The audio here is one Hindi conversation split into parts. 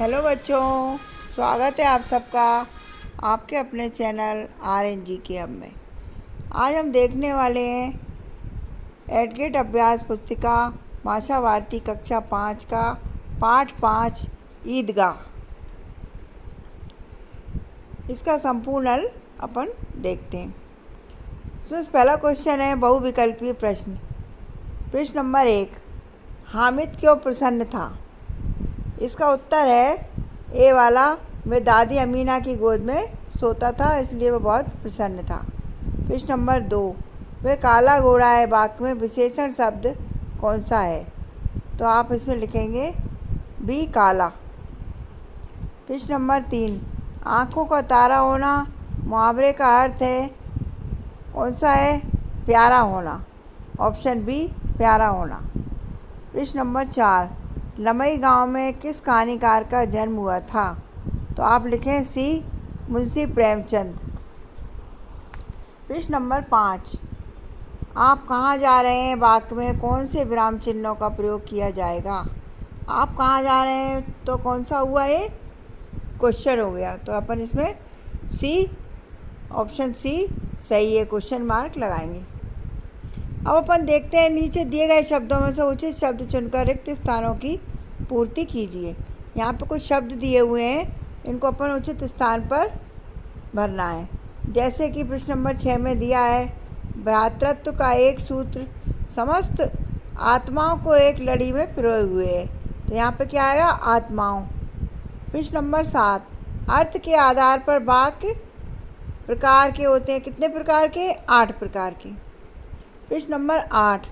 हेलो बच्चों, स्वागत है आप सबका आपके अपने चैनल RNG के अब में। आज हम देखने वाले हैं एडगेट अभ्यास पुस्तिका भाषा भारती कक्षा 5 का पाठ 5 ईदगाह। इसका संपूर्ण हल अपन देखते हैं। इसमें पहला क्वेश्चन है बहुविकल्पीय प्रश्न। प्रश्न नंबर 1, हामिद क्यों प्रसन्न था? इसका उत्तर है ए वाला, वह दादी अमीना की गोद में सोता था इसलिए वह बहुत प्रसन्न था। प्रश्न नंबर 2, वह काला घोड़ा है वाक्य में विशेषण शब्द कौन सा है? तो आप इसमें लिखेंगे बी काला। प्रश्न नंबर 3, आँखों का तारा होना मुहावरे का अर्थ है कौन सा है? प्यारा होना। ऑप्शन बी प्यारा होना। प्रश्न नंबर 4, लमई गांव में किस कहानीकार का जन्म हुआ था? तो आप लिखें सी मुंशी प्रेमचंद। प्रश्न नंबर 5, आप कहाँ जा रहे हैं वाक्य में कौन से विराम चिन्हों का प्रयोग किया जाएगा? आप कहाँ जा रहे हैं तो कौन सा हुआ? ये क्वेश्चन हो गया, तो अपन इसमें सी, ऑप्शन सी सही है, क्वेश्चन मार्क लगाएंगे। अब अपन देखते हैं नीचे दिए गए शब्दों में से उचित शब्द चुनकर रिक्त स्थानों की पूर्ति कीजिए। यहाँ पे कुछ शब्द दिए हुए हैं, इनको अपन उचित स्थान पर भरना है। जैसे कि प्रश्न नंबर 6 में दिया है भ्रातृत्व का एक सूत्र समस्त आत्माओं को एक लड़ी में पिरोए हुए है, तो यहाँ पे क्या आएगा? आत्माओं। प्रश्न नंबर 7, अर्थ के आधार पर वाक्य प्रकार के होते हैं, कितने प्रकार के? 8 प्रकार के। प्रश्न नंबर 8,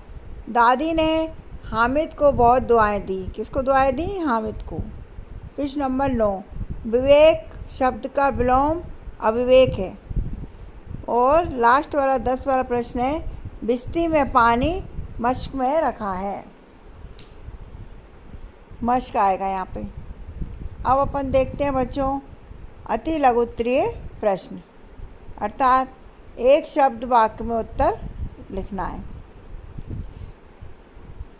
दादी ने हामिद को बहुत दुआएं दी। किसको दुआएं दी? हामिद को। प्रश्न नंबर 9, विवेक शब्द का विलोम अविवेक है। और लास्ट वाला 10 वाला प्रश्न है बिस्ती में पानी मश्क में रखा है। मश्क आएगा यहाँ पे। अब अपन देखते हैं बच्चों अति लघुत्तरीय प्रश्न, अर्थात एक शब्द वाक्य में उत्तर लिखना है।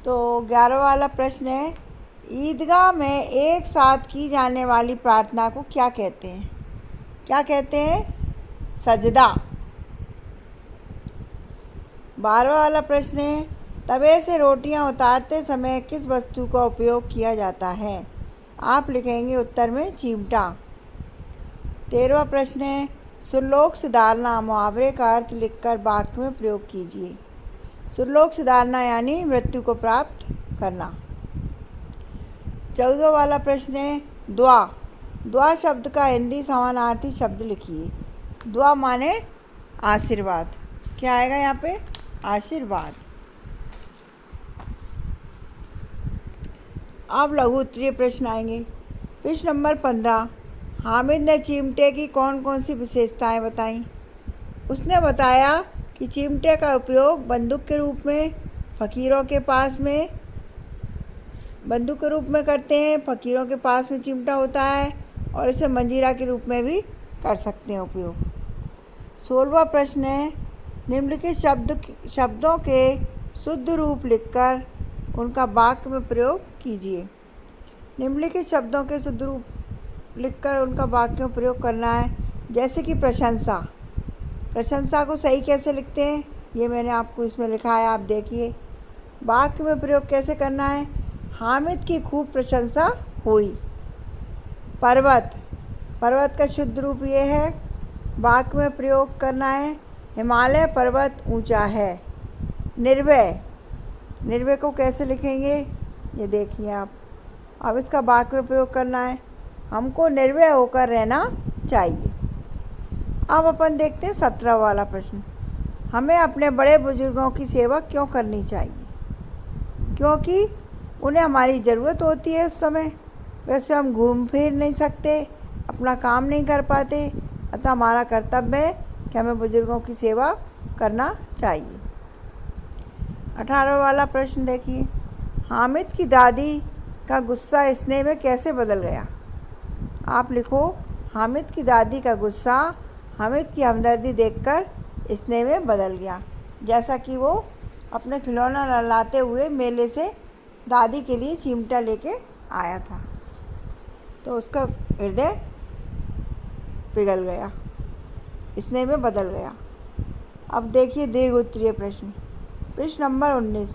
तो 11 वाला प्रश्न है ईदगाह में एक साथ की जाने वाली प्रार्थना को क्या कहते हैं? क्या कहते हैं? सजदा। 12 वाला प्रश्न है तवे से रोटियां उतारते समय किस वस्तु का उपयोग किया जाता है? आप लिखेंगे उत्तर में चिमटा। 13वां प्रश्न है सुरलोक सुधारना मुहावरे का अर्थ लिखकर वाक्य में प्रयोग कीजिए। सुरलोक सुधारना यानी मृत्यु को प्राप्त करना। 14वां वाला प्रश्न है दुआ। दुआ शब्द का हिंदी समानार्थी शब्द लिखिए। दुआ माने आशीर्वाद। क्या आएगा यहाँ पे? आशीर्वाद। अब लघु उत्तरीय प्रश्न आएंगे। प्रश्न नंबर 15, हामिद ने चिमटे की कौन कौन सी विशेषताएं बताईं? उसने बताया कि चिमटे का उपयोग बंदूक के रूप में फ़कीरों के पास में बंदूक के रूप में करते हैं। फ़कीरों के पास में चिमटा होता है और इसे मंजीरा के रूप में भी कर सकते हैं उपयोग। 16वां प्रश्न है निम्नलिखित शब्दों के शुद्ध रूप लिखकर उनका वाक्य में प्रयोग कीजिए। निम्नलिखित शब्दों के शुद्ध रूप लिखकर उनका वाक्य में प्रयोग करना है। जैसे कि प्रशंसा। प्रशंसा को सही कैसे लिखते हैं ये मैंने आपको इसमें लिखा है, आप देखिए। वाक्य में प्रयोग कैसे करना है? हामिद की खूब प्रशंसा हुई। पर्वत। पर्वत का शुद्ध रूप ये है, वाक्य में प्रयोग करना है हिमालय पर्वत ऊंचा है। निर्भय। निर्भय को कैसे लिखेंगे ये देखिए आप। अब इसका वाक्य में प्रयोग करना है हमको निर्भय होकर रहना चाहिए। अब अपन देखते हैं 17 वाला प्रश्न, हमें अपने बड़े बुजुर्गों की सेवा क्यों करनी चाहिए? क्योंकि उन्हें हमारी ज़रूरत होती है उस समय। वैसे हम घूम फिर नहीं सकते, अपना काम नहीं कर पाते, अतः हमारा कर्तव्य है कि हमें बुजुर्गों की सेवा करना चाहिए। 18 वाला प्रश्न देखिए, हामिद की दादी का गुस्सा स्नेह में कैसे बदल गया? आप लिखो हामिद की दादी का गुस्सा हामिद की हमदर्दी देखकर स्नेह में बदल गया। जैसा कि वो अपने खिलौना लाते हुए मेले से दादी के लिए चिमटा लेके आया था। तो उसका हृदय पिघल गया, स्नेह में बदल गया। अब देखिए दीर्घ उत्तरीय प्रश्न। प्रश्न नंबर 19,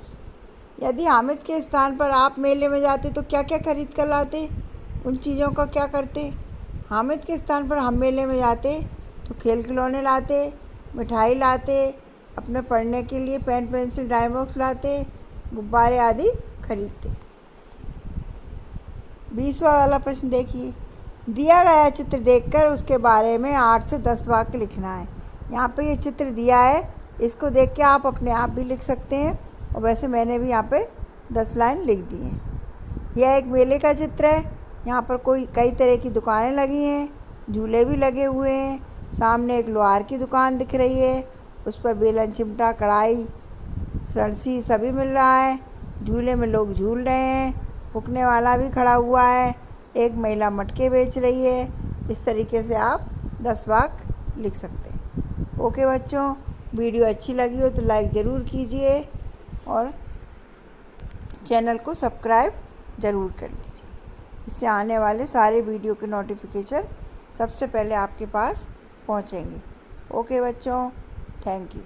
यदि हामिद के स्थान पर आप मेले में जाते तो क्या क्या खरीद कर लाते? उन चीज़ों का क्या करते? हामिद के स्थान पर हम मेले में जाते तो खेल खिलौने लाते, मिठाई लाते, अपने पढ़ने के लिए पेन पेंसिल ड्राइंग बॉक्स लाते, गुब्बारे आदि खरीदते। 20वां वाला प्रश्न देखिए, दिया गया चित्र देखकर उसके बारे में 8 से 10 वाक्य लिखना है। यहाँ पे ये चित्र दिया है, इसको देख के आप अपने आप भी लिख सकते हैं, और वैसे मैंने भी यहाँ पे 10 लाइन लिख दी हैं। यह एक मेले का चित्र है। यहाँ पर कई तरह की दुकानें लगी हैं, झूले भी लगे हुए हैं। सामने एक लोहार की दुकान दिख रही है, उस पर बेलन, चिमटा, कढ़ाई, सरसी सभी मिल रहा है। झूले में लोग झूल रहे हैं, फूकने वाला भी खड़ा हुआ है, एक महिला मटके बेच रही है। इस तरीके से आप 10 वाक्य लिख सकते हैं। ओके बच्चों, वीडियो अच्छी लगी हो तो लाइक ज़रूर कीजिए और चैनल को सब्सक्राइब ज़रूर कर लीजिए। इससे आने वाले सारे वीडियो के नोटिफिकेशन सबसे पहले आपके पास पहुंचेंगे। ओके बच्चों, थैंक यू।